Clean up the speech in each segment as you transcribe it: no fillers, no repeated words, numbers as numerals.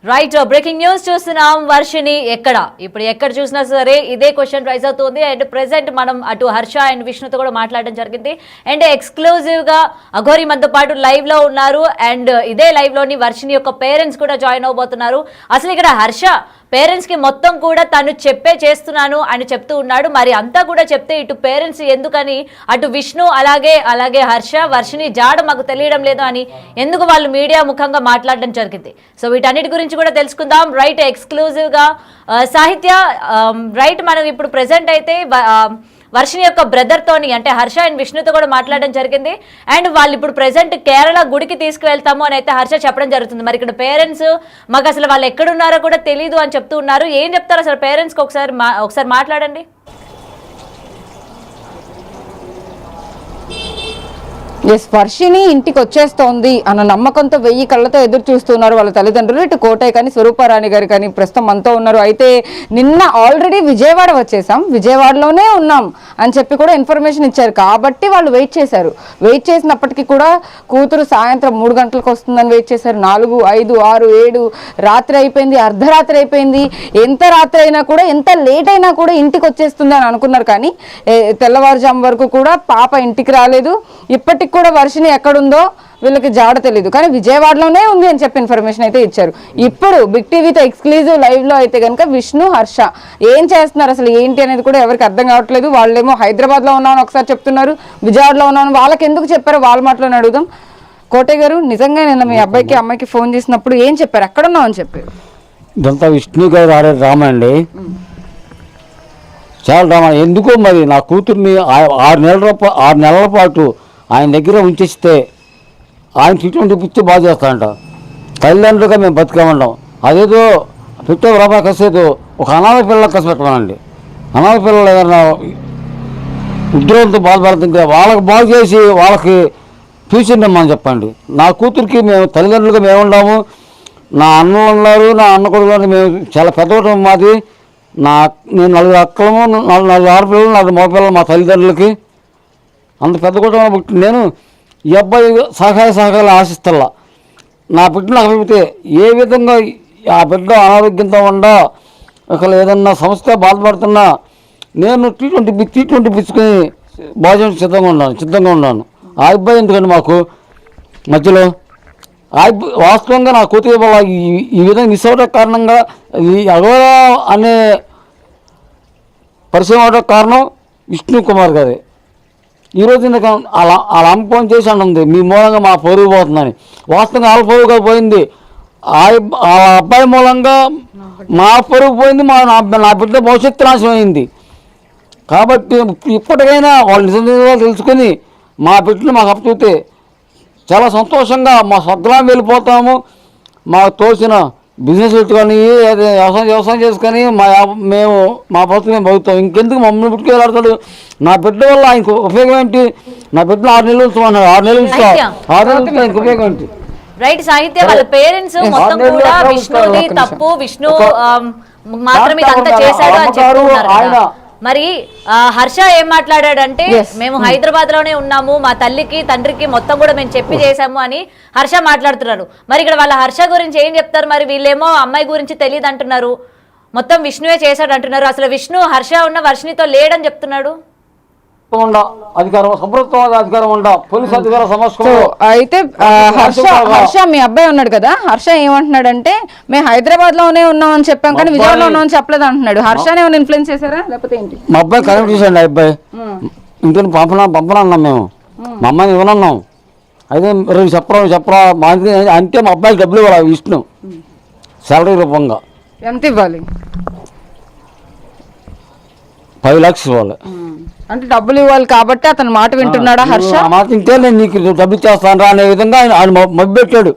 Right breaking news చూస్తున్నాం. వర్షిని ఇప్పుడు ఎక్కడ చూసినా సరే ఇదే క్వశ్చన్ రైజ్ అవుతుంది. అండ్ ప్రెసెంట్ మనం అటు హర్ష అండ్ విష్ణుతో కూడా మాట్లాడడం జరిగింది. అండ్ ఎక్స్క్లూజివ్ గా అఘోరి మనతో పాటు లైవ్ లో ఉన్నారు. అండ్ ఇదే లైవ్ లోని వర్షిని యొక్క పేరెంట్స్ కూడా జాయిన్ అవబోతున్నారు. అసలు ఇక్కడ హర్ష పేరెంట్స్ కి మొత్తం కూడా తను చెప్పే చేస్తున్నాను అని చెప్తూ ఉన్నాడు. మరి అంతా కూడా చెప్తే ఇటు పేరెంట్స్ ఎందుకని అటు విష్ణు అలాగే హర్ష వర్షిని జాడ మాకు తెలియడం లేదు అని ఎందుకు వాళ్ళు మీడియా ముఖంగా మాట్లాడడం జరిగింది. సో వీటన్నిటి గురించి కూడా తెలుసుకుందాం. రైట్ ఎక్స్క్లూజివ్ గా సాహిత్య రైట్ మనం ఇప్పుడు ప్రెసెంట్ అయితే వర్షిని యొక్క బ్రదర్ తోని అంటే హర్ష అండ్ విష్ణుతో కూడా మాట్లాడడం జరిగింది. అండ్ వాళ్ళు ఇప్పుడు ప్రెసెంట్ కేరళ గుడికి తీసుకువెళ్తాము అని అయితే హర్ష చెప్పడం జరుగుతుంది. మరి ఇక్కడ పేరెంట్స్ మాకు అసలు వాళ్ళు ఎక్కడున్నారో కూడా తెలియదు అని చెప్తూ ఉన్నారు. ఏం చెప్తారు అసలు పేరెంట్స్కి ఒకసారి మాట్లాడండి. వర్షిని ఇంటికి వచ్చేస్తోంది అన్న నమ్మకంతో 1000 కళ్ళతో ఎదురు చూస్తున్నారు వాళ్ళ తల్లిదండ్రులు. ఇటు కోటయ్య కానీ స్వరూపారాణి గారు కానీ ప్రస్తుతం మనతో ఉన్నారు. అయితే నిన్న ఆల్రెడీ విజయవాడ వచ్చేసాం, విజయవాడలోనే ఉన్నాం అని చెప్పి కూడా ఇన్ఫర్మేషన్ ఇచ్చారు. కాబట్టి వాళ్ళు వెయిట్ చేశారు. వెయిట్ చేసినప్పటికీ కూడా కూతురు సాయంత్రం 3 గంటలకు వస్తుందని వెయిట్ చేశారు. 4, 5, 6, 7 రాత్రి అయిపోయింది, అర్ధరాత్రి అయిపోయింది. ఎంత రాత్రి అయినా కూడా ఎంత లేట్ అయినా కూడా ఇంటికి వచ్చేస్తుంది అని అనుకున్నారు. కానీ తెల్లవారుజాము వరకు కూడా పాప ఇంటికి రాలేదు. ఇప్పటికి కూడా వర్షిని ఎక్కడుందో వీళ్ళకి జాడ తెలియదు. కానీ విజయవాడలోనే ఉంది అని చెప్పి ఇన్ఫర్మేషన్ అయితే ఇచ్చారు. ఇప్పుడు బిగ్ టీవీతో ఎక్స్క్లూజివ్ లైవ్ లో అయితే కనుక విష్ణు హర్ష ఏం చేస్తున్నారు అసలు ఏంటి అనేది కూడా ఎవరికి అర్థం కావట్లేదు. వాళ్ళేమో హైదరాబాద్ లో ఉన్నామని ఒకసారి చెప్తున్నారు, విజయవాడలో ఉన్నామని వాళ్ళకి ఎందుకు చెప్పారో వాళ్ళ మాటలోనే అడుగుదాం. కోటయ్య గారు, నిజంగా నిన్న మీ అబ్బాయికి అమ్మాయికి ఫోన్ చేసినప్పుడు ఏం చెప్పారు, ఎక్కడున్నావు అని చెప్పారు? ఇదంతా విష్ణు గారు ఆడే డ్రామా అండి, చాలా డ్రామా. ఎందుకో మరి నా కూతుర్ని 6 నెలల పాటు ఆయన దగ్గర ఉంచేస్తే ఆయన ట్రీట్మెంట్ ఇప్పిస్తే బాగా చేస్తాడంట. తల్లిదండ్రులుగా మేము బతికామంటాం. అదేదో పెట్టే రూపాయి కసేదో ఒక అనాథ పిల్లలకు కసి పెట్టమనండి. అనాథ పిల్లలు ఏదైనా ఉద్యోగంతో బాధపడుతుంటే వాళ్ళకి బాగు చేసి వాళ్ళకి ఫ్యూచర్ ఇమ్మని చెప్పండి. నా కూతురికి మేము తల్లిదండ్రులుగా మేము ఉన్నాము. నా అన్నలు ఉన్నారు, నా అన్న కొడుకులు, మేము చాలా పెద్ద కుటుంబం మాది. నేను 4 అక్కలము, 4 ఆడపిల్లలు, 4 మగపిల్లలు మా తల్లిదండ్రులకి. అంత పెద్ద కుటుంబం పుట్టి నేను ఈ అబ్బాయి సహకారాలు ఆశిస్తల్లా. నా బిడ్డను అభివృద్ధి ఏ విధంగా ఆ బిడ్డ అనారోగ్యంతో ఉండా అసలు ఏదన్నా సమస్య బాధపడుతున్నా నేను ట్రీట్మెంట్ పిచ్చుకొని బాధ్యత సిద్ధంగా ఉన్నాను. ఆ అబ్బాయి ఎందుకండి మాకు మధ్యలో వాస్తవంగా నా కూతురు ఈ విధంగా మిస్ అవడం కారణంగా ఈ అఘోరా అనే పరిచయం అవడం కారణం విష్ణు కుమార్ గారే. ఈరోజు అలా అమ్మ ఫోన్ చేసి అంటుంది మీ మూలంగా మా పరుగు పోతుందని. వాస్తవంగా వాళ్ళ పరువుగా పోయింది, ఆ అబ్బాయి మూలంగా మా పరుగు పోయింది, నా బిడ్డ భవిష్యత్తు నాశనం అయింది. కాబట్టి ఇప్పటికైనా వాళ్ళు నిజంగా తెలుసుకొని మా బిడ్డను మాకు అప్పచెప్తే చాలా సంతోషంగా మా స్వగ్రామం వెళ్ళిపోతాము. మాకు తోచిన బిజినెస్ పెట్టుకొని వ్యవసాయం చేసుకొని మా బతుకు మేము బతుకుతాం. ఇంకెందుకు మమ్మల్ని పుట్టుకెళ్ళాడతాడు? నా బిడ్డ వల్ల ఆయనకు ఉపయోగం ఏంటి? నా బిడ్డను 6 నెలలు ఉంచుకున్నాడు, 6 నెలలు ఉంచుతా, 6 నెలలు ఉంచుతా, ఆయనకు ఉపయోగం ఏంటి? రైట్ సాహిత్య వాళ్ళ పేరెంట్స్ మొత్తం కూడా విష్ణుది తప్పు, విష్ణు మాత్రమే ఇదంతా చేశాడు అని చెప్తున్నారు. మరి హర్ష ఏం మాట్లాడాడంటే మేము హైదరాబాద్ లోనే ఉన్నాము, మా తల్లికి తండ్రికి మొత్తం కూడా మేము చెప్పి చేశాము అని హర్ష మాట్లాడుతున్నారు. మరి ఇక్కడ వాళ్ళ హర్ష గురించి ఏం చెప్తారు? మరి వీళ్ళేమో అమ్మాయి గురించి తెలియదు అంటున్నారు, మొత్తం విష్ణువే చేశాడు అంటున్నారు. అసలు విష్ణు హర్ష ఉన్న వర్షినితో లేడని చెప్తున్నాడు. అయితే హర్ష మీ అబ్బాయి ఉన్నాడు కదా, హర్ష ఏమంటున్నాడంటే మేము హైదరాబాద్ లోనే ఉన్నాం అని చెప్పాం కానీ విజయవాడలో ఉన్నాం అని చెప్పలేదు అంటున్నాడు. హర్షని ఏమైనా ఇన్ఫ్లుయెన్స్ చేశారా లేకపోతే ఏంటి? మా అబ్బాయి కరెక్ట్ చేశాడు. అబ్బాయి ఇంట్లో పంపనన్నాం మేము, మా అమ్మాయిని ఇవ్వనన్నాం. అయితే రేపు చెప్పరా అంటే మా అబ్బాయికి డబ్బులు ఇవ్వాలి విష్ణు శాలరీ రూపంగా. ఎంత ఇవ్వాలి? 5 లక్షలు ఇవ్వాలి. అంటే డబ్బులు ఇవ్వాలి కాబట్టి అతను మాట వింటున్నాడా హర్ష? మాట వింటే నేను నీకు డబ్బులు చేస్తాను అనే విధంగా ఆయన మబ్బెట్టాడు.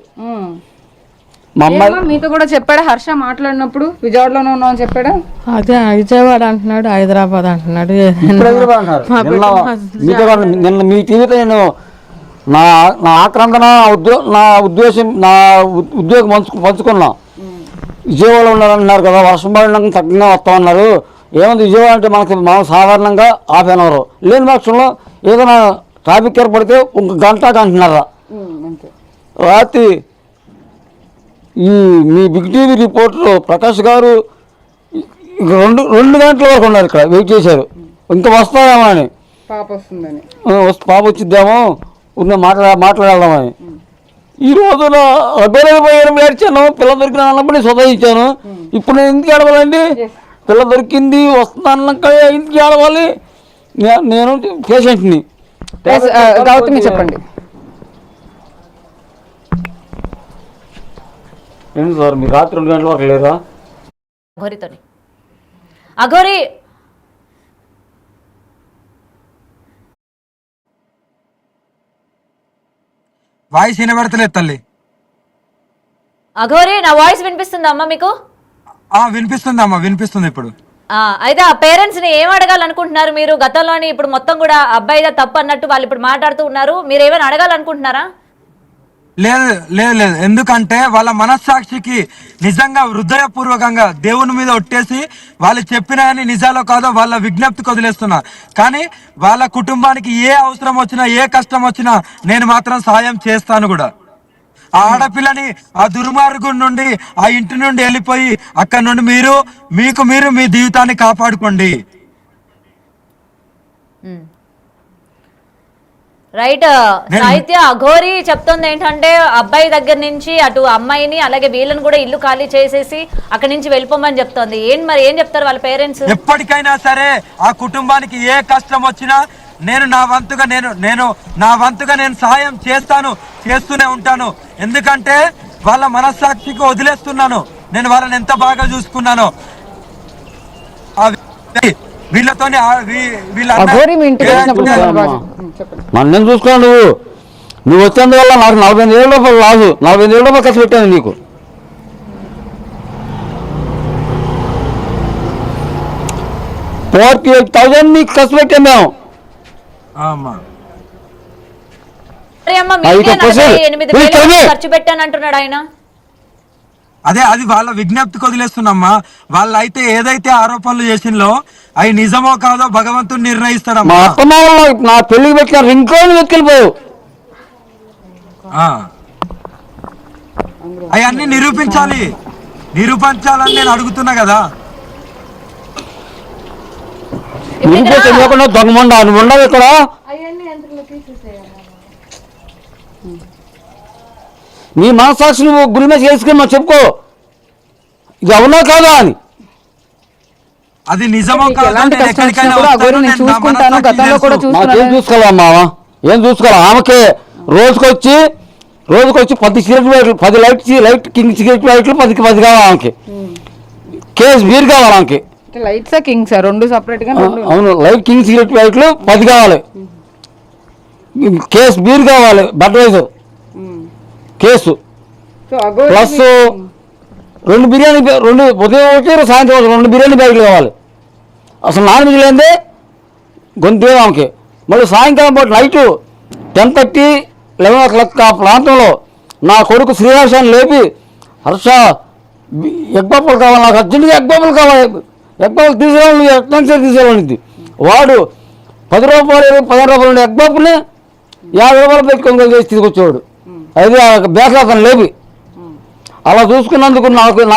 మా అమ్మాయి మీతో కూడా చెప్పాడా హర్ష మాట్లాడినప్పుడు విజయవాడలోనే ఉన్నామని చెప్పాడా? అదే విజయవాడ అంటున్నాడు, హైదరాబాద్ అంటున్నాడు. నిన్న మీ టీవీతో నేను నా ఆక్రందన నా ఉద్దేశం నా ఉద్యోగం పంచుకున్నా. విజయవాడలో ఉన్నారన్నారు కదా, వర్షం పడినాక తగ్గగా వస్తామన్నారు. ఏముంది విజయవాడ అంటే మనం సాధారణంగా హాఫ్ అన్ అవర్, లేని పక్షంలో ఏదైనా ట్రాఫిక్ ఏర్పడితే 1 గంట అంటున్నారా. రాత్రి ఈ మీ బిగ్ టీవీ రిపోర్టర్ ప్రకాష్ గారు ఇక రెండు గంటల వరకు ఉన్నారు ఇక్కడ, వెయిట్ చేశారు ఇంకా వస్తారేమో అని. పాప వస్తుందని, పాప వచ్చిద్దామో ఉన్న మాట్లాడదామని. ఈ రోజున అడ్డోరేది పోయాను, ఏడ్చాను, పిల్ల దొరికిన అన్నప్పుడు నేను స్వతహించాను. ఇప్పుడు నేను ఎందుకు ఏడవాలండి? పిల్ల దొరికింది వస్తున్నాక ఎందుకు ఏడవాలి? నేను పేషెంట్ని. గౌతమి చెప్పండి. ఏంటి సార్ మీరు రాత్రి 2 గంటల వరకు లేరా? అఘోరితోని అఘోరి వాయిస్ వినబడతలేదు తల్లి. అఘోరి నా వాయిస్ వినిపిస్తుందా అమ్మా మీకు? వినిపిస్తుంది అమ్మా, వినిపిస్తుంది ఇప్పుడు. అయితే ఆ పేరెంట్స్ ని ఏం అడగాలనుకుంటున్నారు మీరు? గతంలోని ఇప్పుడు మొత్తం కూడా అబ్బాయిదా తప్పు అన్నట్టు వాళ్ళు ఇప్పుడు మాట్లాడుతూ ఉన్నారు, మీరు ఏమైనా అడగాలనుకుంటున్నారా? లేదు లేదు లేదు, ఎందుకంటే వాళ్ళ మనస్సాక్షికి నిజంగా హృదయపూర్వకంగా దేవుని మీద ఒట్టేసి వాళ్ళు చెప్పినాయని నిజాలో కాదో వాళ్ళ విజ్ఞప్తికి వదిలేస్తున్నా. కానీ వాళ్ళ కుటుంబానికి ఏ అవసరం వచ్చినా ఏ కష్టం వచ్చినా నేను మాత్రం సాయం చేస్తాను కూడా. ఆ ఆడపిల్లని ఆ దుర్మార్గుడి నుండి ఆ ఇంటి నుండి వెళ్ళిపోయి అక్కడి నుండి మీరు మీ జీవితాన్ని కాపాడుకోండి. రైట్. సాహిత్య అఘోరి చెప్తుంది ఏంటంటే అబ్బాయి దగ్గర నుంచి అటు అమ్మాయిని అలాగే వీళ్ళని కూడా ఇల్లు ఖాళీ చేసేసి అక్కడి నుంచి వెళ్ళిపోమని చెప్తోంది. ఏం చెప్తారు వాళ్ళ పేరెంట్స్? ఎప్పటికైనా సరే ఆ కుటుంబానికి ఏ కష్టం వచ్చినా నేను నా వంతుగా నేను సహాయం చేస్తూనే ఉంటాను. ఎందుకంటే వాళ్ళ మనస్సాక్షికి వదిలేస్తున్నాను. నేను వాళ్ళని ఎంత బాగా చూసుకున్నానో. వీళ్ళతోని మనం చూసుకోండి. నువ్వు వచ్చేందువల్ల నాకు 45,000 రూపాయలు లాసు, 45,000 రూపాయలు ఖర్చు పెట్టాను నీకు. 48,000 నీకు ఖర్చు పెట్టాను మేము. ఖర్చు పెట్టాను అంటున్నాడు ఆయన. అది వాళ్ళ విజ్ఞప్తికి వదిలేస్తున్నామ్మా. వాళ్ళైతే ఏదైతే ఆరోపణలు చేసిందో అవి నిజమో కాదో భగవంతుడు నిర్ణయిస్తాడమ్మా. నా పెళ్లికి పెట్టిన రింగ్లోని వెతికిపోయావు. అవన్నీ నిరూపించాలని నేను అడుగుతున్నా కదా. తెలియకుండా దొంగమండ నువ్వు ఉండవు ఇక్కడ. నీ మనస్సాక్షి నువ్వు గురి మీద చేసుకుని మనం చెప్పుకో, ఇది అవునా కాదా అని. అది నిజమో కాదో నాకేం చూసుకోవాలమ్మా? ఏం చూసుకోవాలి? ఆమెకే రోజుకొచ్చి 10 సిగరెట్ లైట్లు, 10 లైట్ కింగ్ సిగరెట్ లైట్లు 10 కావాలి ఆమెకి. కేసు బీర్ కావాలి ఆమెకి. లైట్సా కింగ్సా రెండు సపరేట్ గా? అవును, లైట్ కింగ్ సిగరెట్ లైట్లు 10 కావాలి. కేసు బీర్ కావాలి, బడ్వైజర్ కేసు ప్లస్ 2 బిర్యానీ, 2 ఉదయం ఒకటి సాయంత్రం 2 బిర్యానీ బ్యాగులు కావాలి. అసలు నాన్ వెజ్ లేదే గొంతు ఆమెకి. మళ్ళీ సాయంకాలం పాటు నైటు 10:30, 11 o'clock ఆ ప్రాంతంలో నా కొడుకు శ్రీహర్షాన్ని లేపి, హర్ష ఎగ్ పప్పులు కావాలి, నాకు అర్జెంటుగా ఎగ్ పప్పులు కావాలి, ఎగ్ పప్పులు తీసేవాళ్ళు ఎట్లా తీసేవాళ్ళది. వాడు 10 రూపాయలు 15 రూపాయలు ఎగ్ పప్పుని 50 రూపాయలు పెట్టుకొని చేసి తీసుకొచ్చేవాడు. అది బేకర్ అతను లేపి. అలా చూసుకున్నందుకు నాకు నా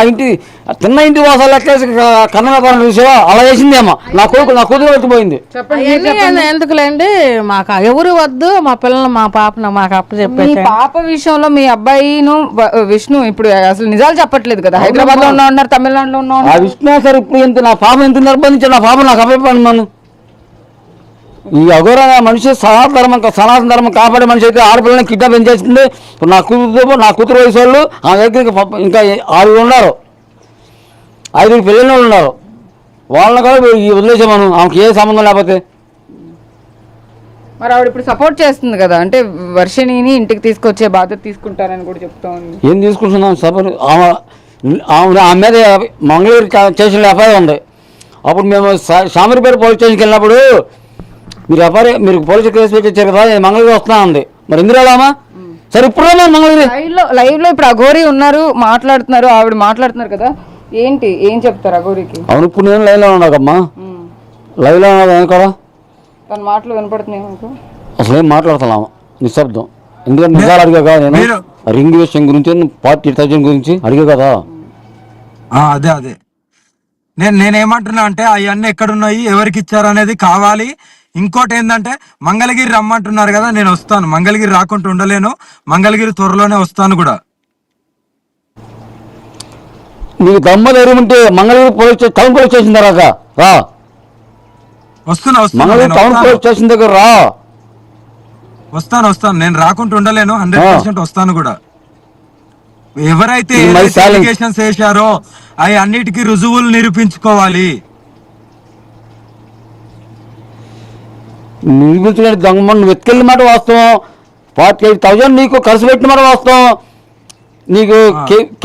తిన్న ఇంటి వాసాలు ఎట్లేసి కన్నడ చూసావా అలా చేసిందేమో. నా కూతురు పెట్టిపోయింది. ఎందుకులేండి, మాకు ఎవరు వద్దు, మా పిల్లలు మా పాపను మాకు అప్పు చెప్పి. పాప విషయంలో మీ అబ్బాయిను విష్ణు ఇప్పుడు అసలు నిజాలు చెప్పట్లేదు కదా. హైదరాబాద్ లో ఉన్నారు, తమిళనాడులో ఉన్నారు. ఆ విష్ణు సార్ ఇప్పుడు ఎంత నా పాప ఎంత నిర్బంధించాడు, నా పాప నాకు అభిప్రాయం. ఈ అఘోర మనిషి సనాతన ధర్మం కాపాడే మనిషి అయితే ఆడపిల్లని కిడ్నాప్ చేస్తుంది. నా కూతురు వయసు వాళ్ళు ఆమె దగ్గరికి ఇంకా 6 ఉన్నారు, 5 పిల్లలు ఉన్నారు. వాళ్ళని కూడా వదిలేసామను, ఆమెకి ఏ సంబంధం లేకపోతే. మరి ఆవిడ ఇప్పుడు సపోర్ట్ చేస్తుంది కదా, అంటే వర్షిణిని ఇంటికి తీసుకొచ్చే బాధ్యత తీసుకుంటారని కూడా చెప్తా ఉంది. ఏం తీసుకుంటున్నాం సపోర్ట్? ఆమె మీద మంగళూరు స్టేషన్లో ఎఫ్ఐఆర్ ఉంది. అప్పుడు మేము శామరిపేట పోలీస్ స్టేషన్కి వెళ్ళినప్పుడు మీరు పోలీసు కేసు పెట్టి వచ్చారు కదా, నేను మంగళగిరి వస్తున్నా ఉంది. మరి ఎందుకు రామా? సరే ఇప్పుడు మంగళగిరి లైవ్ లో ఇప్పుడు అఘోరి ఉన్నారు, మాట్లాడుతున్నారు, ఆవిడ మాట్లాడుతున్నారు కదా, ఏం చెప్తారు అఘోరికి? అవును, ఇప్పుడు నేను లైవ్ లో ఉన్నాకమ్మా, లైవ్ లో ఉన్నా కదా, తన మాటలు వినపడుతున్నాయి. అసలు ఏం మాట్లాడుతున్నాము నిశ్శబ్దం. ఎందుకంటే నిజాలు అడిగా నేను రింగ్ విషయం గురించి 40,000 గురించి అడిగే కదా. అదే అదే నేనేమంటున్నా అంటే అవన్నీ ఎక్కడున్నాయి, ఎవరికి ఇచ్చారు అనేది కావాలి. ఇంకోటి ఏంటంటే మంగళగిరి రమ్మంటున్నారు కదా, నేను వస్తాను. మంగళగిరి రాకుండా ఉండలేను, మంగళగిరి త్వరలోనే వస్తాను కూడా. నీకు దమ్మ ధైర్యం ఉంటే మంగళగిరి టౌన్ పోలీస్ స్టేషన్ తర్వాత రా. వస్తున్నా మంగళగిరి టౌన్ పోలీస్ స్టేషన్ దగ్గర రా. వస్తాను. నేను రాకుండా ఉండలేను, 100% వస్తాను కూడా. ఎవరైతే అప్లికేషన్స్ వేశారో అవి అన్నిటికీ రుజువులు నిరూపించుకోవాలి. నిరూపించడానికి దొంగ నువ్వు వెతికెళ్ళిన మాట వాస్తవం. 48,000 నీకు ఖర్చు పెట్టిన మాట వాస్తవం. నీకు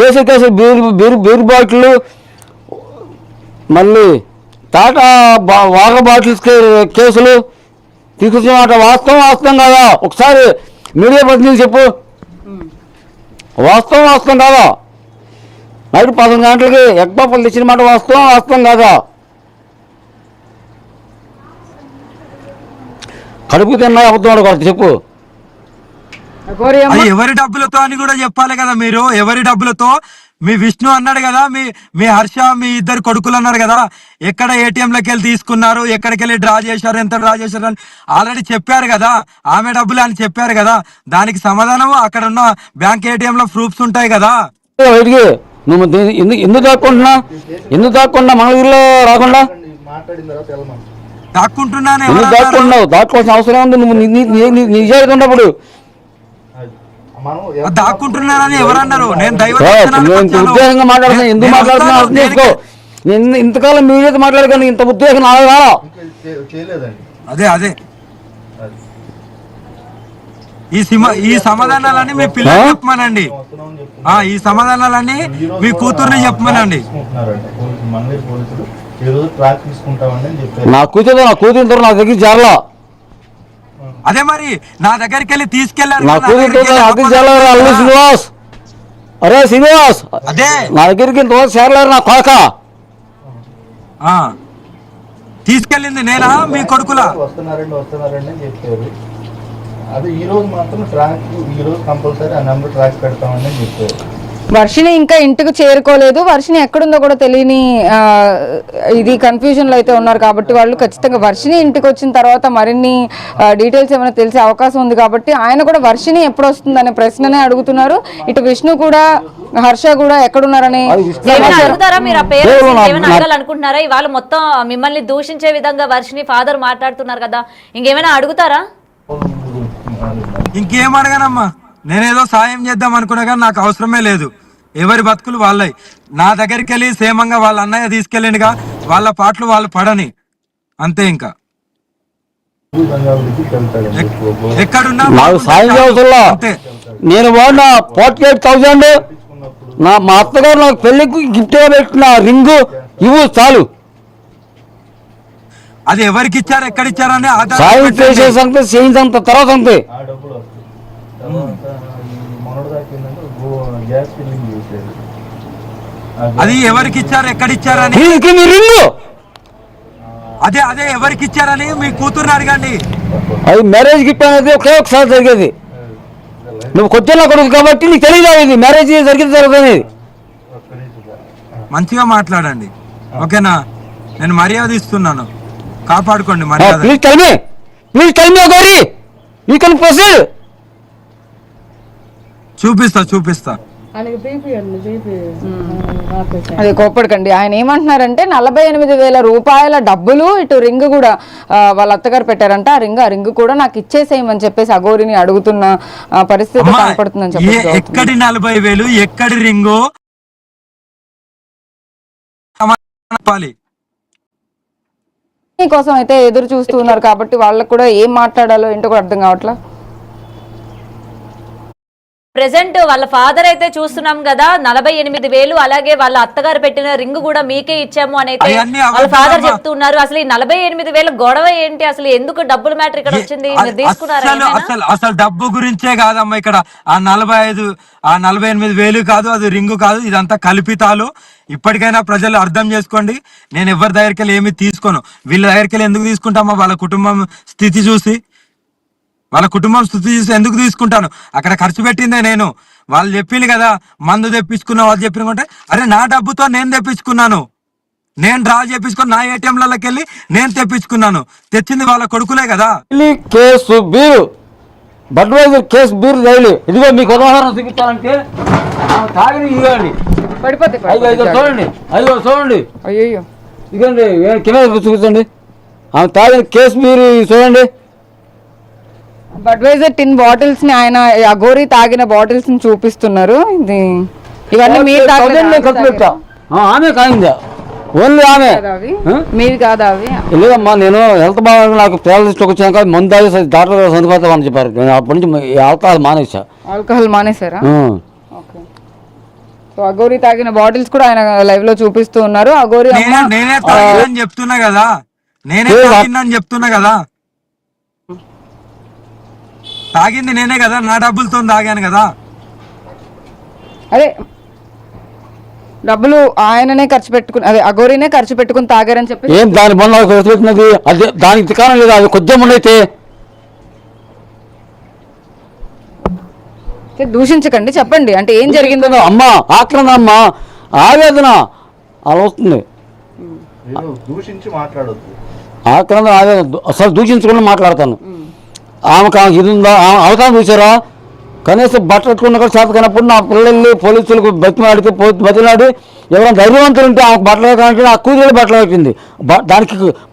కేసు బీరు బాటిల్, మళ్ళీ టాటా వాటర్ బాటిల్స్ కేసులు తీసుకొచ్చిన మాట వాస్తవం కాదా? ఒకసారి మీడియా ప్రతినిధి చెప్పు, వాస్తవం కాదా? నైట్ 11 గంటలకి ఎగ్బాపలు తెచ్చిన మాట వాస్తవం కాదా? కడుపు తిన్నా అబద్ధం కొరకు చెప్పు. అది ఎవరి డబ్బులతో అని కూడా చెప్పాలి కదా మీరు. ఎవరి డబ్బులతో? మీ విష్ణు అన్నాడు కదా, మీ హర్ష, మీ ఇద్దరు కొడుకులు అన్నారు కదా, ఎక్కడ ఏటీఎంలోకి వెళ్ళి తీసుకున్నారు, ఎక్కడికి వెళ్ళి డ్రా చేశారు, ఎంత డ్రా చేశారు అని ఆల్రెడీ చెప్పారు కదా. ఆమె డబ్బులు అని చెప్పారు కదా, దానికి సమాధానం అక్కడ ఉన్న బ్యాంక్ ఏటీఎం లో ప్రూఫ్స్ ఉంటాయి కదా. నువ్వు ఎందుకు దాక్కుండా మంగళగిరిలో రాకుండా దాక్కుంటున్నాను. దాక్కోవాల్సిన అవసరం ఉంది. నువ్వు నిజాయితీ ఉన్నప్పుడు దాక్కుంటున్నానని ఎవరన్నారు? నేను ఉద్యోగంగా మాట్లాడుతున్నా. ఎందుకు మాట్లాడుతున్నా అర్థం చేసుకో. ఇంతకాలం మీడియాతో మాట్లాడగానే ఇంత ఉద్యోగం రాదా? అదే ఈ సమాధానాలన్నీ మీ పిల్లలు చెప్పమనండి. ఈ సమాధానాలన్నీ మీ కూతుర్ని చెప్పమనండి. నా కూతురు నా దగ్గర చేరలా. అదే మరి నా దగ్గరికి వెళ్ళి తీసుకెళ్ళారు. శ్రీనివాస్, అరే శ్రీనివాస్, అదే నా దగ్గరికి చేరలేరు నా కొడక. తీసుకెళ్ళింది నేనా మీ కొడుకులా? వస్తున్నారండి చెప్పారు. అది ఈ రోజు మాత్రం ట్రాక్, ఈ రోజు కంపల్సరీ ఆ నెంబర్ ట్రాక్ పెడతామని చెప్పారు. వర్షిని ఇంకా ఇంటికి చేరుకోలేదు. వర్షిని ఎక్కడుందో కూడా తెలియని ఇది కన్ఫ్యూజన్ లో అయితే ఉన్నారు. కాబట్టి వాళ్ళు ఖచ్చితంగా వర్షిని ఇంటికి వచ్చిన తర్వాత మరిన్ని డీటెయిల్స్ ఏమైనా తెలిసే అవకాశం ఉంది. కాబట్టి ఆయన కూడా వర్షిని ఎప్పుడు వస్తుందనే ప్రశ్ననే అడుగుతున్నారు. ఇటు విష్ణు కూడా, హర్ష కూడా ఎక్కడున్నారని అడుగుతారా? మీరు ఆ పేరు ఏమైనా అడగాలనుకుంటున్నారా? ఇవాళ మొత్తం మిమ్మల్ని దూషించే విధంగా వర్షిని ఫాదర్ మాట్లాడుతున్నారు కదా, ఇంకేమైనా అడుగుతారా? ఇంకేం అడగానమ్మా, నేనేదో సాయం చేద్దాం అనుకున్నా కానీ నాకు అవసరమే లేదు. ఎవరి బతుకులు వాళ్ళవి. నా దగ్గరికి వెళ్ళి సేమంగా వాళ్ళ అన్నయ్య తీసుకెళ్ళిండుగా, వాళ్ళ పాటలు వాళ్ళు పడని అంతే. ఇంకా ఎక్కడున్నా అంతే. నేను వాడిన 48,000 మా అత్తగారు నాకు పెళ్లికి గిఫ్ట్ గా పెట్టిన రింగు ఇవ్వు చాలు. అది ఎవరికి ఇచ్చారు, ఎక్కడ ఇచ్చారని సాయం చేసేసంత చేయించంత తర్వాత అంతే. అది ఎవరికి ఇచ్చారు, ఎక్కడ ఇచ్చారని, అదే ఎవరికి ఇచ్చారని మీ కూతుర్ని అడగండి. అది మ్యారేజ్ గిఫ్ట్ అనేది ఒకే ఒకసారి జరిగేది. నువ్వు కొద్దిగా కొడుకు కాబట్టి నీకు తెలియదు ఇది మ్యారేజ్ జరిగింది జరుగుతుంది. మంచిగా మాట్లాడండి, ఓకేనా? నేను మర్యాద ఇస్తున్నాను, కాపాడుకోండి మర్యాద. చూపిస్తా. అది కోప్పడకండి. ఆయన ఏమంటున్నారంటే 48,000 రూపాయల డబ్బులు, ఇటు రింగ్ కూడా వాళ్ళ అత్తగారు పెట్టారంట. ఆ రింగ్ కూడా నాకు ఇచ్చేసేయమని చెప్పేసి అఘోరిని అడుగుతున్న పరిస్థితి కనపడుతుందని చెప్పి. ఎక్కడి 40,000, ఎక్కడి రింగు కోసం అయితే ఎదురు చూస్తున్నారు. కాబట్టి వాళ్ళకు కూడా ఏం మాట్లాడాలో ఏంటో కూడా అర్థం కావట్లా. ప్రెసెంట్ వాళ్ళ ఫాదర్ అయితే చూస్తున్నాం కదా 48,000, అలాగే వాళ్ళ అత్తగారు పెట్టిన రింగ్ కూడా మీకే ఇచ్చాము అని అయితే వాళ్ళ ఫాదర్ చెప్తున్నారు. అసలు ఈ 48,000 గొడవ ఏంటి? అసలు ఎందుకు డబ్బులు మ్యాటర్ ఇక్కడ వచ్చింది? అసలు డబ్బు గురించే కాదమ్మా ఇక్కడ. ఆ 48,000 కాదు, అది రింగు కాదు, ఇదంతా కల్పితాలు. ఇప్పటికైనా ప్రజలు అర్థం చేసుకోండి. నేను ఎవరి దగ్గరికి వెళ్ళి ఏమి తీసుకోను. వీళ్ళ దగ్గరికి వెళ్ళి ఎందుకు తీసుకుంటామా? వాళ్ళ కుటుంబం స్థితి చూసి వాళ్ళ కుటుంబం స్థుతి చూసి ఎందుకు తీసుకుంటాను? అక్కడ ఖర్చు పెట్టిందే నేను. వాళ్ళు చెప్పింది కదా మందు తెప్పించుకున్నా, వాళ్ళు చెప్పినకుంటే అరే నా డబ్బుతో నేను తెప్పించుకున్నాను, నేను డ్రా చేపించుకొని నా ఏటీఎంలకి వెళ్ళి నేను తెప్పించుకున్నాను. తెచ్చింది వాళ్ళ కొడుకులే కదా. Case beer Budweiser case beer daily. ఇదిగో మీకు ఉదాహరణ చూపించాలంటే తాగిన ఇదిగోండి, పడిపోతాయి, ఐదు చూడండి, ఐదు చూడండి, అయ్యో ఇదిగోండి కింద చూపించండి. ఆమె తాగిన కేసు బీరు చూడండి. బడ్వైజర్ టిన్ బాటిల్స్ ని ఆయన అఘోరి తాగిన బాటిల్స్ ని చూపిస్తున్నారు. ఇది ఇవన్నీ మీరు ఖర్చు పెట్టా. ఆమె కాయిందా? ఓన్లీ ఆమె. మీవి కాదా అవి? లేదమ్మా, నేను హెల్త్ బాగా నాకు పేదలిస్ట్ వచ్చాక మందు తాగి డాక్టర్ చనిపోతామని చెప్పారు. నేను అప్పటి నుంచి ఆల్కహాల్ మానేసా. ఆల్కహాల్ మానేశారా? ఓకే. సో అఘోరి తాగిన బాటిల్స్ కూడా ఆయన లైవ్ లో చూపిస్తూ ఉన్నారు. అఘోరి నేనే తాగినని చెప్తున్నా కదా, నేనే తాగినని చెప్తున్నా కదా. తాగింది నేనే కదా, నా డబ్బులతో తాగాను కదా. అదే డబ్బులు ఆయననే ఖర్చు పెట్టుకుని, అదే అఘోరినే ఖర్చు పెట్టుకుని తాగారని చెప్పి ఏం దాని బంధు ఖర్చు పెట్టినది? అదే దానికి తికారం లేదా? అది కొద్దిగా ఉండైతే దూషించకండి, చెప్పండి అంటే ఏం జరిగిందో. అమ్మా ఆక్రంద అమ్మా, ఆవేదన అలా వస్తుంది. దూషించి మాట్లాడొద్దు. ఆక్రంద ఆవేదన అసలు దూషించకుండా మాట్లాడతాను. ఆమెకు ఇది ఉందా? అవతారం చూసారా? కనీసం బట్టలు పెట్టుకున్న కూడా చేత కానప్పుడు నా పిల్లల్ని పోలీసులకు బతిమాడితే బతిలాడి ఎవరైనా ధైర్యవంతులు ఉంటే ఆమెకు బట్టలు పెట్టాలంటే నా కూతురు బట్టలు పెట్టింది.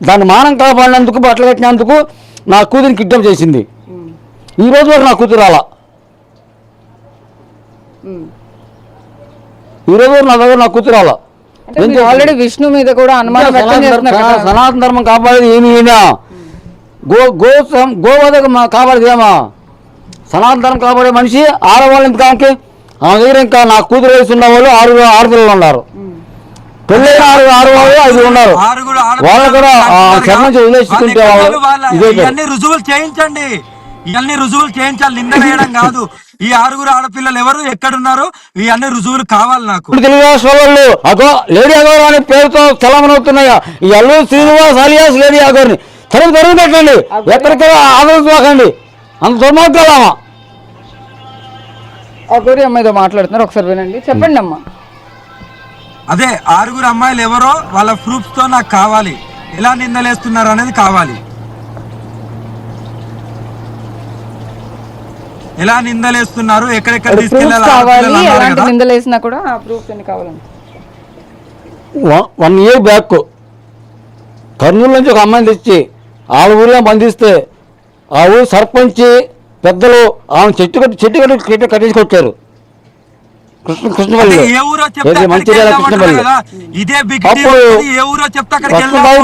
దాన్ని మానం కాపాడినందుకు బట్టలు పెట్టినందుకు నా కూతురిని కిడ్నాప్ చేసింది. ఈ రోజు వరకు నా కూతురు అలా, ఈ రోజు వరకు నా దగ్గర నా కూతురు అలా. ఆల్రెడీ విష్ణు మీద కూడా అనుమానం వ్యక్తం చేస్తున్నారు. సనాతన ధర్మం కాపాడేది ఏమి గోవధ కాపాడేది ఏమా? సనాతన ధర్మం కాపాడే మనిషి ఆడవాళ్ళు ఎంత కాకి. ఆమె దగ్గర ఇంకా నా కూతురు వయసు ఉన్న వాళ్ళు ఆడపిల్లలు ఉన్నారు. పెళ్ళైన ఆడవాళ్ళు 5 ఉన్నారు. వాళ్ళు కూడా శరణం వదిలేసుకుంటే ఇవన్నీ రుజువులు చేయించండి, ఇవన్నీ రుజువులు చేయించాలి, నింద వేయడం కాదు. ఈ 6 ఆడపిల్లలు ఎవరు, ఎక్కడున్నారు, ఇవన్నీ రుజువులు కావాలి నాకు. తెలుగు రాష్ట్రాలు లేడీ అగౌర్ అనే పేరుతో చలమనవుతున్నాయా? ఈ అల్లూరు శ్రీనివాస్ అలియాస్ లేడీ అగౌర్ని తరుగు పెట్టండి, ఎక్కడికైనా ఆదరించకండి. అంత దుర్మార్గాలమ్మా. అఘోరి అమ్మాయితో మాట్లాడుతున్నారు, ఒకసారి వినండి. చెప్పండి అమ్మా. అదే 6 అమ్మాయిలు ఎవరో వాళ్ళ ప్రూఫ్స్ తో నాకు కావాలి, ఎలా నిందలేస్తున్నారు అనేది కావాలి. ఎలా నిందలేస్తున్నారు, ఎక్కడెక్కడ తీసుకెళ్ళాలి, నిందలేసినా కూడా ప్రూఫ్స్ ఎన్ని కావాలండి. 1 year బ్యాక్ కర్నూలు నుంచి ఒక అమ్మాయిని తెచ్చి వాళ్ళ ఊరిలో బంధిస్తే ఆ ఊరు సర్పంచ్ పెద్దలు ఆమె చెట్టు కట్టించుకొచ్చారు. కృష్ణపల్లి మంచిర్యాల కృష్ణపల్లి. అప్పుడు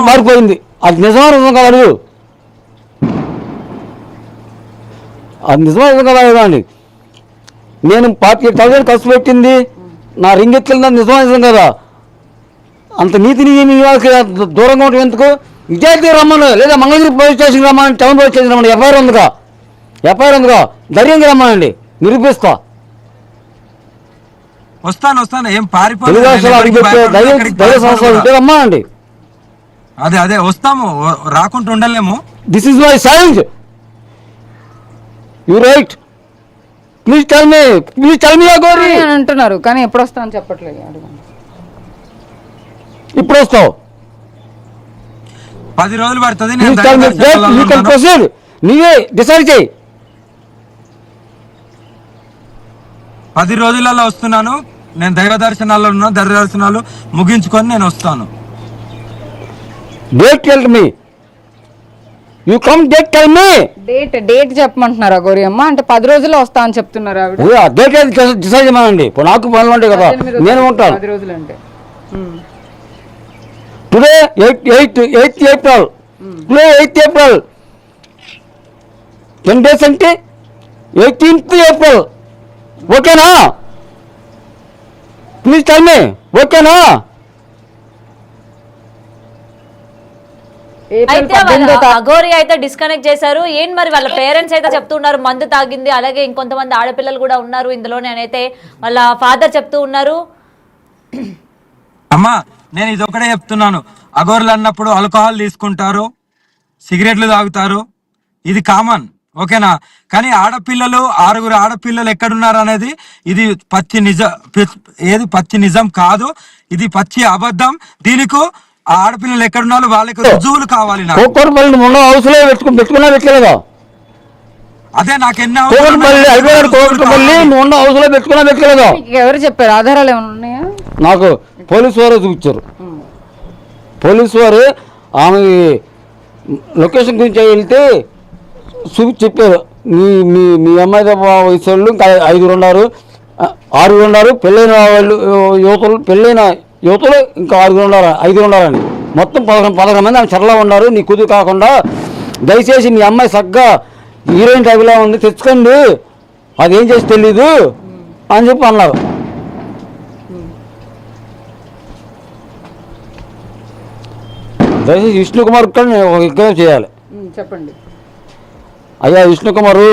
మారిపోయింది. అది నిజమా నిజం కాదు, అది నిజమా నిజం కదా అండి. నేను 48,000 ఖర్చు పెట్టింది, నా రింగ్ ఎత్తుకెళ్ళిన నిజమా నిజం కదా. అంత నీతిని దూరంగా ఉండటం ఎందుకు? విద్యార్థి రమ్మను, లేదా మంగళగిరి పోలీస్ స్టేషన్కి రమ్మని, టౌన్ పోలీస్ స్టేషన్ రమ్మని. ఎఫ్ఐఆర్ ఉందిగా ధైర్యంగా రమ్మనండి, నిరూపిస్తా. వస్తాను, ఏం రమ్మనండి. అదే వస్తాము, రాకుండా ఉండలేము. This is my challenge. You right, please tell me Aghori అంటున్నారు, కానీ ఎప్పుడు వస్తా అని చెప్పట్లేదు. ఇప్పుడు వస్తావు, 10 రోజులు పడుతుంది. నీవే డిసైడ్ చేయి. 10 రోజులలో వస్తున్నాను. నేను దైవ దర్శనాల్లో ఉన్నాను, దైవ దర్శనాలు ముగించుకొని నేను వస్తాను. Date tell me, you come date tell me. Date చెప్పమంటున్నారు అఘోరి అమ్మ. అంటే 10 రోజుల్లో వస్తా అని చెప్తున్నారు ఆవిడ. డేట్ డిసైడ్ చేయమనండి. ఇప్పుడు నాకు పనులు ఉంటాయి కదా, నేను ఉంటాను. 10 రోజులు అంటే today 8th April, today 8th April, 10 days అంటే 18th April. ఓకేనా? ప్లీజ్ టెల్ మీ, ఓకేనా? అయితే అఘోరి అయితే డిస్కనెక్ట్ చేశారు. ఏం మరి వాళ్ళ పేరెంట్స్ అయితే చెప్తున్నారు మందు తాగింది, అలాగే ఇంకొంతమంది ఆడపిల్లలు కూడా ఉన్నారు ఇందులోనే అయితే వాళ్ళ ఫాదర్ చెప్తూ ఉన్నారు. అమ్మా నేను ఇది ఒకటే చెప్తున్నాను, అఘోరులు అన్నప్పుడు ఆల్కహాల్ తీసుకుంటారు, సిగరెట్లు తాగుతారు, ఇది కామన్. ఓకేనా. కానీ ఆడపిల్లలు 6 ఆడపిల్లలు ఎక్కడున్నారు అనేది ఇది పచ్చి నిజం కాదు, ఇది పచ్చి అబద్ధం. దీనికి ఆ ఆడపిల్లలు ఎక్కడున్నారు వాళ్ళకి రుజువులు కావాలి నాకు. కోకట్పల్లి మొన్న హౌస్లో పెట్టుకున్నా పెట్టలేదా? అదే నాకు ఎన్ని కోకట్పల్లి అయిపోయాడు. కోకట్పల్లి మొన్న హౌస్లో పెట్టుకున్నా పెట్టలేదా? ఎవరు చెప్పారు? ఆధారాలు ఏమైనా ఉన్నాయా? నాకు పోలీసు వారు చూపించారు. పోలీసు వారు ఆమె లొకేషన్ గురించి వెళ్తే చెప్పారు, మీ మీ మీ అమ్మాయి వయసు వాళ్ళు ఇంకా 5 ఉన్నారు, 6 ఉన్నారు, పెళ్ళైన వాళ్ళు పెళ్ళైన యువతలు ఇంకా 5 ఉన్నారని మొత్తం 11 మంది ఆమె చెరలో ఉన్నారు. నీ కుదురు కాకుండా దయచేసి మీ అమ్మాయి సగ్గా హీరోయిన్ టైప్లో ఉంది, తెచ్చుకోండి, అదేం చేసి తెలీదు అని చెప్పి అన్నారు. దయచేసి విష్ణుకుమార్ కూడా నేను ఒక విజ్ఞప్తి చేయాలి. చెప్పండి. అయ్యా విష్ణుకుమారు,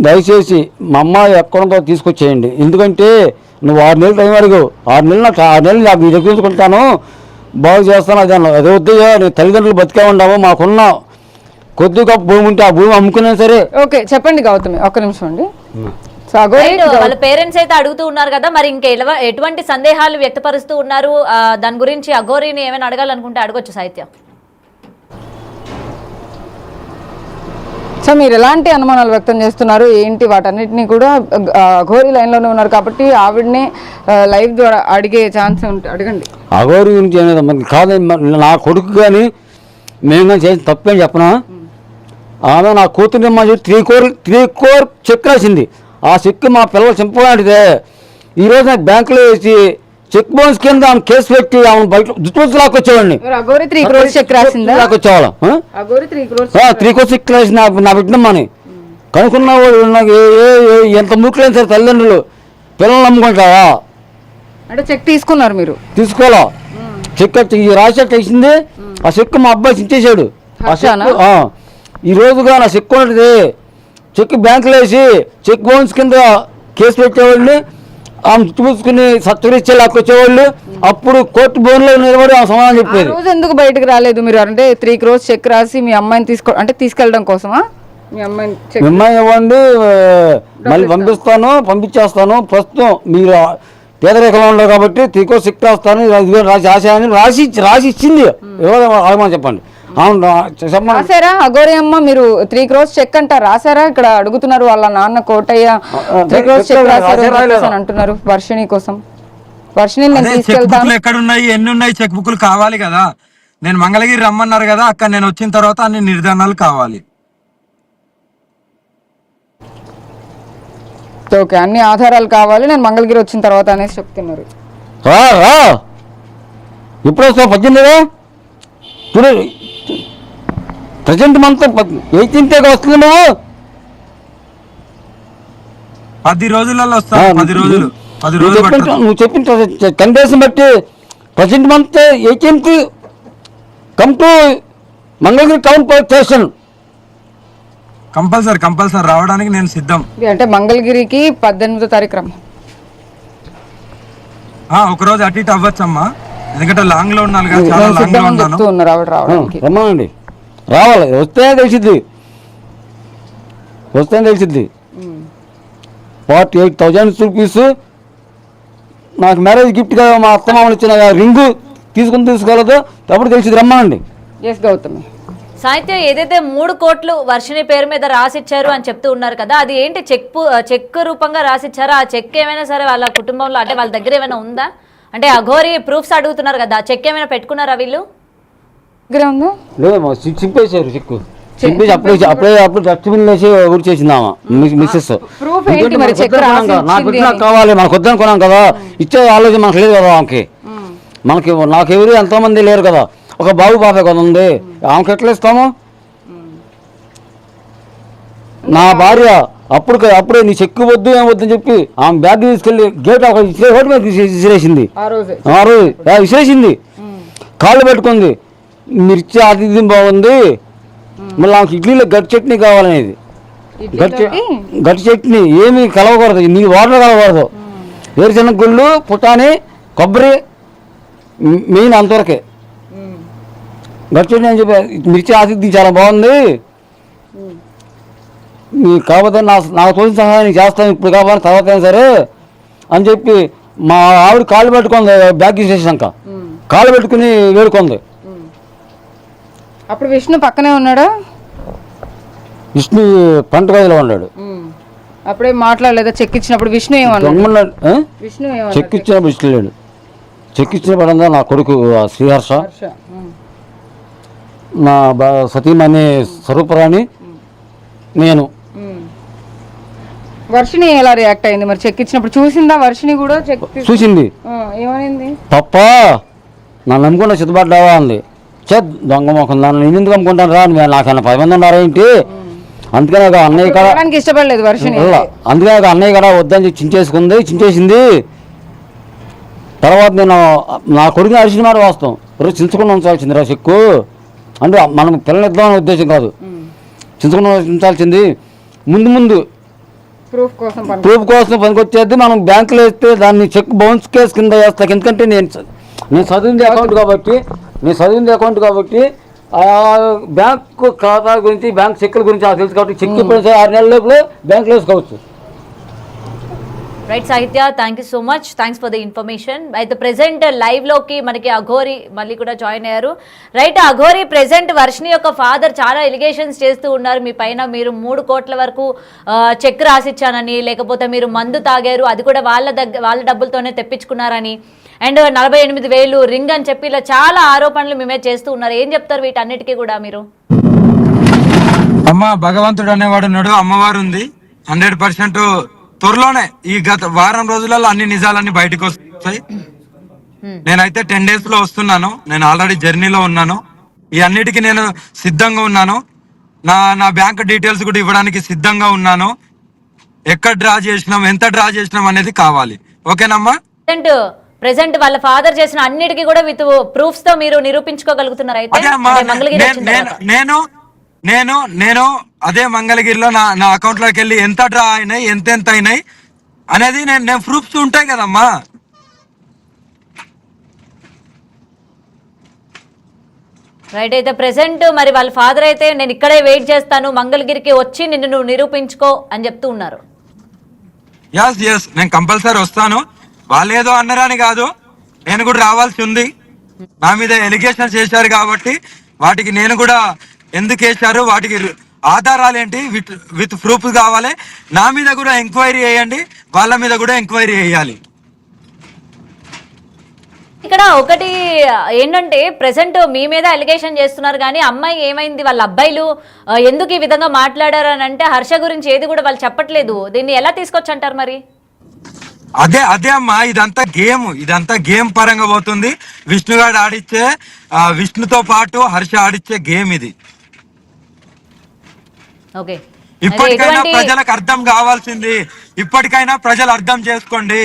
దయచేసి మా అమ్మాయి ఎక్కడంతో తీసుకొచ్చేయండి. ఎందుకంటే నువ్వు 6 నెలలు టైం అడిగావు. 6 నెలలు నాకు నీ దగ్గర ఉంచుకుంటాను, బాగు చేస్తాను అది అన్నావు. అదే వద్దయ్యా, నేను తల్లిదండ్రులు బతికే ఉన్నాము, మాకున్న కొద్దిగా భూమి ఉంటే ఆ భూమి అమ్ముకున్నా సరే. ఓకే చెప్పండి గౌతమి, ఒక్క నిమిషం అండి. వాళ్ళ పేరెంట్స్ అయితే అడుగుతూ ఉన్నారు కదా, మరి ఇంకా ఎటువంటి సందేహాలు వ్యక్తపరుస్తూ ఉన్నారు? దాని గురించి అఘోరిని ఏమైనా అడగాలనుకుంటే అడగొచ్చు సాహిత్య. సో మీరు ఎలాంటి అనుమానాలు వ్యక్తం చేస్తున్నారు ఏంటి? వాటన్నిటిని కూడా అఘోరి లైన్లోనే ఉన్నారు కాబట్టి ఆవిడనే లైవ్ ద్వారా అడిగే ఛాన్స్ ఉంటే అడగండి. అఘోరి గురించి అనేది కాదు, నా కొడుకు కానీ మేము కానీ చేసిన తప్పేం చెప్పనా? ఆమె నా కూతురు మా 3 కోర్ చెక్ రాసింది. ఆ చెక్ మా పిల్లలు చింపలాంటిదే. ఈరోజు నాకు బ్యాంకులో వేసి చెక్ బౌన్స్ కింద ఆమె కేసు పెట్టి ఆమె బయట జుట్టు లాక్కొచ్చేవాడిని. అఘోరి 3 crores చెక్ రాసిందా? లాక్కొచ్చేవాళ్ళం. 3 crores చెక్ రాసి నా బిడ్డమ్మని కనుక్కున్న వాళ్ళు నాకు ఎంత ముట్లేదు సార్. తల్లిదండ్రులు పిల్లలు నమ్ముకుంటారా? అంటే చెక్ తీసుకున్నారు మీరు? తీసుకోవాలా? చెక్ రాసేట్ వేసింది, ఆ చెక్ మా అబ్బాయి ఇచ్చేసాడు. ఈ రోజుగా నా చెక్ ఉన్నది, చెక్ బ్యాంకులో వేసి చెక్ బౌన్స్ కింద కేసు పెట్టేవాళ్ళని ఆమె చూసుకుని సత్వరిచ్చే లాక్కొచ్చేవాళ్ళు. అప్పుడు కోర్టు బోన్లో నిలబడి ఆమె సమాధానం చెప్పేది. రోజు ఎందుకు బయటకు రాలేదు మీరు? అంటే 3 crores చెక్ రాసి మీ అమ్మాయిని తీసుకెళ్ళడం కోసమా? మీ అమ్మాయిని ఇవ్వండి, మళ్ళీ పంపించేస్తాను. ప్రస్తుతం మీరు పేదరికంలో ఉన్నారు కాబట్టి 3 crores చెక్ రాస్తాను, రాసి ఇచ్చింది. ఎవరు చెప్పండి. రాసారా అఘోరి అమ్మ? మీరు 3 crores చెక్ అంట రాసారా? ఇక్కడ అడుగుతున్నారు వాళ్ళ నాన్న కోటయ్య 3 crores చెక్ రాశారు అంటున్నారు వర్షిణి కోసం. వర్షిణి నేను తీసుకెళ్తాను. ఎక్కడున్నాయి, ఎన్ని ఉన్నాయి చెక్ బుక్లు కావాలి కదా. నేను మంగళగిరి రమ్మన్నారు కదా, అక్కడ నేను వచ్చిన తర్వాత అన్ని నిర్ధారణలు కావాలి. ఓకే, అన్ని ఆధారాలు కావాలి, నేను మంగళగిరి వచ్చిన తర్వాత అనేసి చెప్తున్నారు. ఇప్పుడు వస్తావు 18 చూడు, ప్రజెంట్ మంత్ 18th వస్తుంది. నువ్వు 10 రోజులలో వస్తాను. 10 రోజులు నువ్వు చెప్పిన 10 days బట్టి present month 18th come to Mangalagiri town police station. Compulsory రావడానికి నేను సిద్ధం. అంటే మంగళగిరికి 18వ తారీఖు రమ్మ. ఒకరోజు అటు ఇటు అవ్వచ్చమ్మా, ఎందుకంటే లాంగ్ లో ఉన్నాను కదా, చాలా లాంగ్ లో ఉన్నాను. రమ్మనండి, రావాలి, వస్తే తెలిసిద్ది. 48,000 రూపీస్ నాకు మ్యారేజ్ గిఫ్ట్గా మా అత్తమామలు ఇచ్చిన రింగు తీసుకెళ్ళదు, అప్పుడు తెలిసింది. రమ్మనండి. ఎస్ గౌతమి. సాహిత్యం ఏదైతే 3 కోట్లు వర్షిణి పేరు మీద రాసిచ్చారు అని చెప్తూ ఉన్నారు కదా, అది ఏంటి? చెక్ రూపంగా రాసిచ్చారా? ఆ చెక్ ఏమైనా సరే వాళ్ళ కుటుంబంలో అంటే వాళ్ళ దగ్గర ఏమైనా ఉందా? అంటే అఘోరి ప్రూఫ్స్ అడుగుతున్నారు కదా, చెక్ ఏమైనా పెట్టుకున్నారా వీళ్ళు? లేదు, చింపేశారు. చింపేసి అప్పుడే డస్ట్బిన్ వేసి ఊరి చేసిందామా మిస్సెస్. నాకు పెట్టినా కావాలి, మనకు వద్దనుకున్నాం కదా, ఇచ్చే ఆలోచన మనకు లేదు కదా. నాకెవరు ఎంతోమంది లేరు కదా, ఒక బాబు పాప కదా ఉంది, ఆమెకు ఎట్లా ఇస్తాము? నా భార్య అప్పుడే నీ చెక్కు వద్దు ఏం వద్దని చెప్పి ఆమె బ్యాగ్ తీసుకెళ్ళి గేట్ విసిరేసింది. ఆ రోజు విసిరేసింది, కాళ్ళు పెట్టుకుంది. మీరు ఇచ్చే ఆతిథ్యం బాగుంది, మళ్ళీ ఆమెకి ఇడ్లీలో గట్టి చట్నీ కావాలనేది. గట్టి చట్నీ ఏమి కలవకూడదు, నీ వాటర్ కలవకూడదు. వేరుశనగ గుళ్ళు, పుటాని, కొబ్బరి మెయిన్ అంతవరకే. గట్టి చట్నీ అని చెప్పి మిర్చి ఆతిథ్యం చాలా బాగుంది కాకపోతే నాకు తోచిన సహాయం చేస్తాను ఇప్పుడు కావాలి తర్వాత అయినా సరే అని చెప్పి మా ఆవిడ కాళ్ళు పెట్టుకుంది బ్యాగ్ తీసేసాక కాళ్ళు పెట్టుకుని వేడుకుంది. అప్పుడు విష్ణు పక్కనే ఉన్నాడా? విష్ణు పంట గదిలో ఉన్నాడు. అప్పుడే మాట్లాడలేదా? చెక్ ఇచ్చినప్పుడు విష్ణు ఏమన్నాడు? విష్ణు చెక్ ఇచ్చినప్పుడు విష్ణు లేడు. చెక్ ఇచ్చినప్పుడు నా కొడుకు శ్రీహర్ష, నా సతీమణి స్వరూపరాణి, నేను. వర్షిణి ఎలా రియాక్ట్ అయింది మరి? చెక్ ఇచ్చినప్పుడు చూసిందా వర్షిణి కూడా? చెక్ చూసింది. ఏమైంది? తప్ప నన్ను నమ్ముకుంటా సిద్ధపడ్డావా అంది. దొంగ మొక్కం నన్ను నేను ఎందుకు అమ్ముకుంటాను రా, నాకన్నా 10 మంది ఉన్నారా ఏంటి? అందుకనే అన్నయ్య కూడా ఇష్టపడలేదు వర్షిణి. అందుకనే అన్నయ్య కూడా వద్దని చించేసింది. తర్వాత నేను నా కొడుకుని అరిసిన మాట వాస్తవం, రోజు చించకుండా ఉంచాల్సింది రా చెక్కు అంటే మనం పిల్లనిద్దాం అనే ఉద్దేశం కాదు, చించకుండా ఉంచాల్సింది. ముందు ప్రూఫ్ కోసం పనికొచ్చేది. మనం బ్యాంకులో వేస్తే దాన్ని చెక్ బౌన్స్ కేసు కింద వేస్తాను. ఎందుకంటే నేను చదివింది అకౌంట్ కాబట్టి బ్యాంక్ ఖాతా గురించి బ్యాంక్ చెక్కుల గురించి నాకు తెలుసు కాబట్టి చెక్ ఇప్పుడు 6 నెలల లోపల బ్యాంకులో వేసుకోవచ్చు. రైట్ సాహిత్య, thank you so much, thanks for the information. అయితే ప్రెసెంట్ లైవ్లోకి మనకి అఘోరి మళ్ళీ కూడా జాయిన్ అయ్యారు. రైట్ అఘోరి, ప్రెసెంట్ వర్షిణి యొక్క ఫాదర్ చాలా ఎలిగేషన్స్ చేస్తూ ఉన్నారు మీ పైన. మీరు 3 కోట్ల వరకు చెక్ రాసిచ్చానని, లేకపోతే మీరు మందు తాగారు అది కూడా వాళ్ళ డబ్బులతోనే తెప్పించుకున్నారని, అండ్ 48,000 రింగ్ అని చెప్పి ఇలా చాలా ఆరోపణలు మేమే చేస్తూ ఉన్నారు. ఏం చెప్తారు వీటన్నిటికీ కూడా మీరు? అమ్మ భగవంతుడు అనేవాడు ఉన్నాడు, అమ్మవారు ఉంది. 100% త్వరలోనే ఈ గత వారం రోజులలో అన్ని నిజాలన్నీ బయటకు వస్తాయి. నేనైతే 10 days లో వస్తున్నాను. నేను ఆల్రెడీ జర్నీలో ఉన్నాను. ఈ అన్నిటికీ నేను సిద్ధంగా ఉన్నాను. నా బ్యాంక్ డీటెయిల్స్ కూడా ఇవ్వడానికి సిద్ధంగా ఉన్నాను. ఎక్కడ డ్రా చేసినాం, ఎంత డ్రా చేసినాం అనేది కావాలి. ఓకేనమ్మా? ప్రెసెంట్ వాళ్ళ ఫాదర్ చేసిన అన్నిటికీ కూడా విత్ ప్రూఫ్స్ తో మీరు నిరూపించుకోగలుగుతున్నారు. అయితే నేను అదే మంగళగిరిలో నా అకౌంట్ లోకి వెళ్ళి ఎంత డ్రా అయినాయి, ఎంత అయినాయి అనేది నేను ప్రూఫ్స్ ఉంటాయి కదమ్మా. రైట్. అయితే ప్రెసెంట్ మరి వాళ్ళ ఫాదర్ అయితే నేను ఇక్కడే వెయిట్ చేస్తాను, మంగళగిరికి వచ్చి నిన్ను నువ్వు నిరూపించుకో అని చెప్తూ ఉన్నారు. ఎస్ నేను కంపల్సరీ వస్తాను. వాళ్ళు ఏదో అన్నారని కాదు, నేను కూడా రావాల్సి ఉంది. నా మీద ఎలిగేషన్ చేశారు కాబట్టి వాటికి నేను కూడా ఎందుకు వేశారు, వాటికి ఆధారాలు ఏంటి, విత్ ప్రూఫ్ కావాలి. నా మీద కూడా ఎంక్వైరీ చేయండి, వాళ్ళ మీద కూడా ఎంక్వైరీ చేయాలి. ఇక్కడ ఒకటి ఏంటంటే ప్రెసెంట్ మీ మీద అలిగేషన్ చేస్తున్నారు కానీ అమ్మాయి ఏమైంది, వాళ్ళ అబ్బాయిలు ఎందుకు ఈ విధంగా మాట్లాడారు అని అంటే హర్ష గురించి ఏది కూడా వాళ్ళు చెప్పట్లేదు. దీన్ని ఎలా తీసుకొచ్చి అంటారు మరి? అదే అమ్మా, ఇదంతా గేమ్ పరంగా పోతుంది. విష్ణుగాడు ఆడిచ్చే, విష్ణుతో పాటు హర్ష ఆడిచ్చే గేమ్ ఇది. ఇప్పటికైనా ప్రజలకు అర్థం కావాల్సింది, ఇప్పటికైనా ప్రజలు అర్థం చేసుకోండి.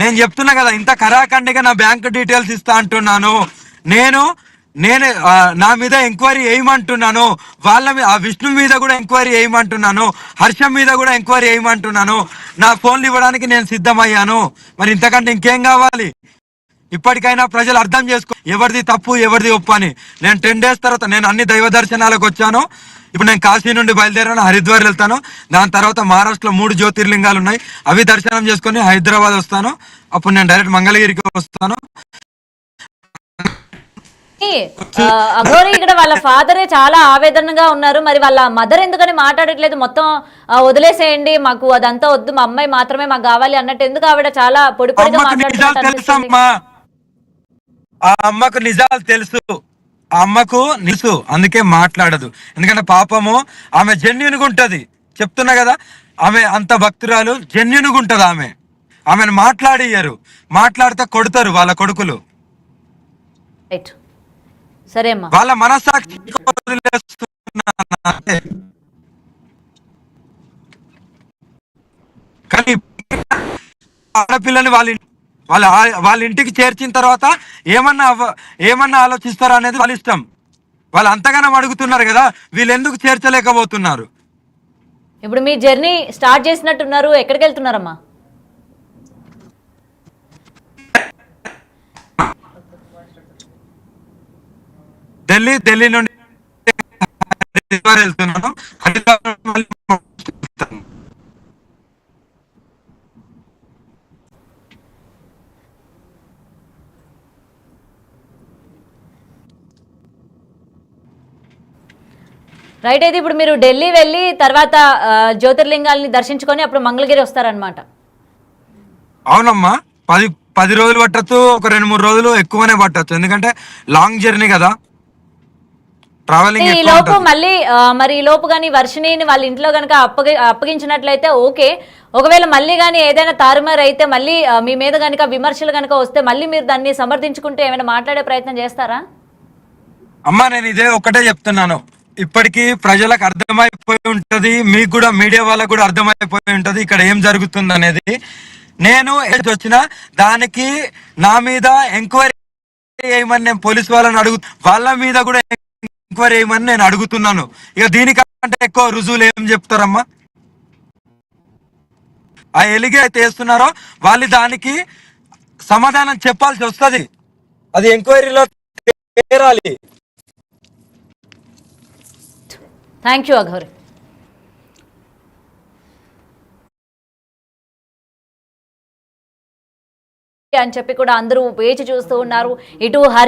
నేను చెప్తున్నా కదా, ఇంత కరాఖండిగా నా బ్యాంక్ డీటెయిల్స్ ఇస్తా అంటున్నాను. నేను నా మీద ఎంక్వైరీ వేయమంటున్నాను. వాళ్ళ మీద, విష్ణు మీద కూడా ఎంక్వైరీ వేయమంటున్నాను, హర్షం మీద కూడా ఎంక్వైరీ వేయమంటున్నాను. నా ఫోన్లు ఇవ్వడానికి నేను సిద్ధమయ్యాను. మరి ఇంతకంటే ఇంకేం కావాలి? ఇప్పటికైనా ప్రజలు అర్థం చేసుకో, ఎవరిది తప్పు ఎవరిది ఒప్పు అని. నేను 10 days తర్వాత నేను అన్ని దైవ దర్శనాలకు వచ్చాను. ఇప్పుడు నేను కాశీ నుండి బయలుదేరాను, హరిద్వార్ వెళ్తాను. దాని తర్వాత మహారాష్ట్రలో 3 జ్యోతిర్లింగాలు ఉన్నాయి, అవి దర్శనం చేసుకుని హైదరాబాద్ వస్తాను. అప్పుడు నేను డైరెక్ట్ మంగళగిరికి వస్తాను. అఘోరి, ఇక్కడ వాళ్ళ ఫాదరే చాలా ఆవేదనగా ఉన్నారు. మరి వాళ్ళ మదర్ ఎందుకని మాట్లాడట్లేదు? మొత్తం వదిలేసేయండి, మాకు అదంతా వద్దు, మా అమ్మాయి మాత్రమే మాకు కావాలి అన్నట్టు ఎందుకు ఆవిడ చాలా పొడిపొడిగా మాట్లాడుతున్నారు? ఆ అమ్మకు నిజాలు తెలుసు, అందుకే మాట్లాడదు. ఎందుకంటే పాపము ఆమె జెన్యూన్గా ఉంటది. చెప్తున్నా కదా, ఆమె అంత భక్తురాలు, జెన్యూన్గా ఉంటది. ఆమెను మాట్లాడియ్యరు, మాట్లాడితే కొడతారు వాళ్ళ కొడుకులు. సరే అమ్మా, వాళ్ళ మనస్సాక్షి కానీ ఆడపిల్లని వాళ్ళ ఇంటికి చేర్చిన తర్వాత ఏమన్నా ఆలోచిస్తారా అనేది వాళ్ళ ఇష్టం. వాళ్ళు అంతగానో అడుగుతున్నారు కదా, వీళ్ళు ఎందుకు చేర్చలేకపోతున్నారు? ఇప్పుడు మీ జర్నీ స్టార్ట్ చేసినట్టున్నారు, ఎక్కడికి వెళ్తున్నారమ్మా? ఢిల్లీ నుండి వెళ్తున్నాను. రైట్. అయితే ఇప్పుడు మీరు ఢిల్లీ వెళ్ళి తర్వాత జ్యోతిర్లింగాల్ని దర్శించుకొని అప్పుడు మంగళగిరి వస్తారనమాట. అవునమ్మా, 10 రోజులు పట్టచ్చు, ఒక 2-3 రోజులు ఎక్కువనే పట్టచ్చు, ఎందుకంటే లాంగ్ జర్నీ కదా, ట్రావెలింగ్ ఈ లోపు మళ్ళీ మరి ఈ లోపు కానీ వర్షిణిని వాళ్ళ ఇంట్లో కనుక అప్పగించినట్లయితే ఓకే. ఒకవేళ మళ్ళీ కానీ ఏదైనా తారుమారు అయితే మళ్ళీ మీ మీద కనుక విమర్శలు కనుక వస్తే మళ్ళీ మీరు దాన్ని సమర్థించుకుంటూ ఏమైనా మాట్లాడే ప్రయత్నం చేస్తారా? అమ్మా నేను ఇదే ఒకటే చెప్తున్నాను, ఇప్పటికీ ప్రజలకు అర్థమైపోయి ఉంటది, మీకు కూడా మీడియా వాళ్ళకు కూడా అర్థమైపోయి ఉంటది ఇక్కడ ఏం జరుగుతుంది అనేది. నేను ఏది వచ్చినా దానికి నా మీద ఎంక్వైరీ చేయమని నేను పోలీస్ వాళ్ళని వాళ్ళ మీద కూడా ఎంక్వైరీ చేయమని నేను అడుగుతున్నాను. ఇక దీనికంటే ఎక్కువ రుజువులు ఏం చెప్తారమ్మా? ఆ ఎలిగే అయితే వేస్తున్నారో వాళ్ళు దానికి సమాధానం చెప్పాల్సి వస్తుంది, అది ఎంక్వైరీలో తేరాలి. Thank you Aghori. అని చెప్పి కూడా అందరూ వేచి చూస్తూ ఉన్నారు. ఇటు